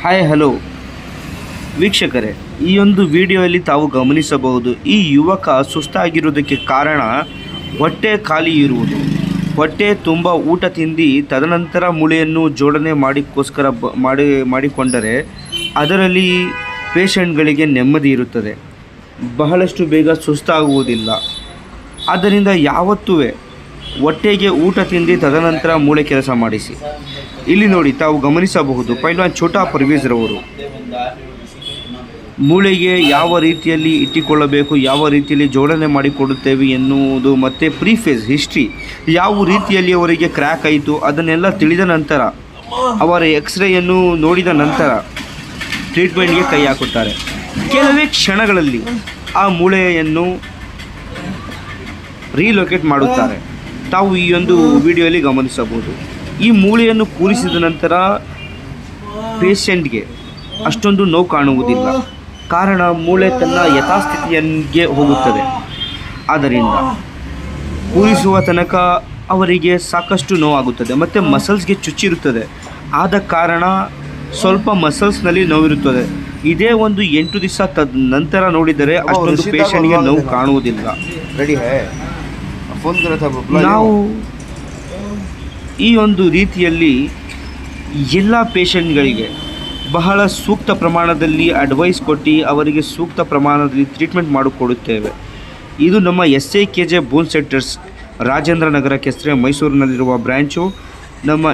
Hi hello ವೀಕ್ಷಕರೇ, ಈ ಒಂದು ವಿಡಿಯೋದಲ್ಲಿ ತಾವು ಗಮನಿಸಬಹುದು, ಈ ಯುವಕ ಸುಸ್ತಾಗಿರುವುದಕ್ಕೆ ಕಾರಣ ಹೊಟ್ಟೆ ಖಾಲಿ ಇರುವುದು. ಹೊಟ್ಟೆ ತುಂಬ ಊಟ ತಿಂದು ತದನಂತರ ಮೂಳೆಯನ್ನು ಜೋಡಣೆ ಮಾಡಿಕೊಂಡರೆ ಅದರಲ್ಲಿ ಪೇಷಂಟ್ಗಳಿಗೆ ನೆಮ್ಮದಿ ಇರುತ್ತದೆ, ಬಹಳಷ್ಟು ಬೇಗ ಸುಸ್ತಾಗುವುದಿಲ್ಲ. ಆದ್ದರಿಂದ ಯಾವತ್ತೂ ಹೊಟ್ಟೆಗೆ ಊಟ ತಿಂದು ತದನಂತರ ಮೂಳೆ ಕೆಲಸ ಮಾಡಿಸಿ. ಇಲ್ಲಿ ನೋಡಿ, ತಾವು ಗಮನಿಸಬಹುದು, ಪೈಲ್ವಾನ್ ಛೋಟಾ ಪರ್ವೇಜ್ರವರು ಮೂಳೆಗೆ ಯಾವ ರೀತಿಯಲ್ಲಿ ಇಟ್ಟುಕೊಳ್ಳಬೇಕು, ಯಾವ ರೀತಿಯಲ್ಲಿ ಜೋಡಣೆ ಮಾಡಿಕೊಡುತ್ತೇವೆ ಎನ್ನುವುದು ಮತ್ತು ಪ್ರೀಫೇಸ್ ಹಿಸ್ಟ್ರಿ, ಯಾವ ರೀತಿಯಲ್ಲಿ ಅವರಿಗೆ ಕ್ರ್ಯಾಕ್ ಆಯಿತು ಅದನ್ನೆಲ್ಲ ತಿಳಿದ ನಂತರ, ಅವರ ಎಕ್ಸ್ರೇಯನ್ನು ನೋಡಿದ ನಂತರ ಟ್ರೀಟ್ಮೆಂಟ್ಗೆ ಕೈ ಹಾಕುತ್ತಾರೆ. ಕೆಲವೇ ಕ್ಷಣಗಳಲ್ಲಿ ಆ ಮೂಳೆಯನ್ನು ರೀಲೊಕೇಟ್ ಮಾಡುತ್ತಾರೆ. ತಾವು ಈ ಒಂದು ವಿಡಿಯೋಲಿ ಗಮನಿಸಬಹುದು. ಈ ಮೂಳೆಯನ್ನು ಕೂರಿಸಿದ ನಂತರ ಪೇಷಂಟ್ಗೆ ಅಷ್ಟೊಂದು ನೋವು ಕಾಣುವುದಿಲ್ಲ, ಕಾರಣ ಮೂಳೆ ತನ್ನ ಯಥಾಸ್ಥಿತಿಗೆ ಹೋಗುತ್ತದೆ. ಆದ್ದರಿಂದ ಕೂರಿಸುವ ತನಕ ಅವರಿಗೆ ಸಾಕಷ್ಟು ನೋವಾಗುತ್ತದೆ ಮತ್ತು ಮಸಲ್ಸ್ಗೆ ಚುಚ್ಚಿರುತ್ತದೆ. ಆದ ಕಾರಣ ಸ್ವಲ್ಪ ಮಸಲ್ಸ್ನಲ್ಲಿ ನೋವಿರುತ್ತದೆ. ಇದೇ ಒಂದು 8 ದಿವಸ ನಂತರ ನೋಡಿದರೆ ಅಷ್ಟೊಂದು ಪೇಷಂಟ್ಗೆ ನೋವು ಕಾಣುವುದಿಲ್ಲ. ನಾವು ಈ ಒಂದು ರೀತಿಯಲ್ಲಿ ಎಲ್ಲ ಪೇಷಂಟ್ಗಳಿಗೆ ಬಹಳ ಸೂಕ್ತ ಪ್ರಮಾಣದಲ್ಲಿ ಅಡ್ವೈಸ್ ಕೊಟ್ಟು ಅವರಿಗೆ ಸೂಕ್ತ ಪ್ರಮಾಣದಲ್ಲಿ ಟ್ರೀಟ್ಮೆಂಟ್ ಮಾಡಿಕೊಡುತ್ತೇವೆ. ಇದು ನಮ್ಮ SIKJ ಬೋನ್ ಸೆಟ್ಟರ್ಸ್ ರಾಜೇಂದ್ರ ನಗರ ಕೆಸರೆ ಮೈಸೂರಿನಲ್ಲಿರುವ ಬ್ರ್ಯಾಂಚು. ನಮ್ಮ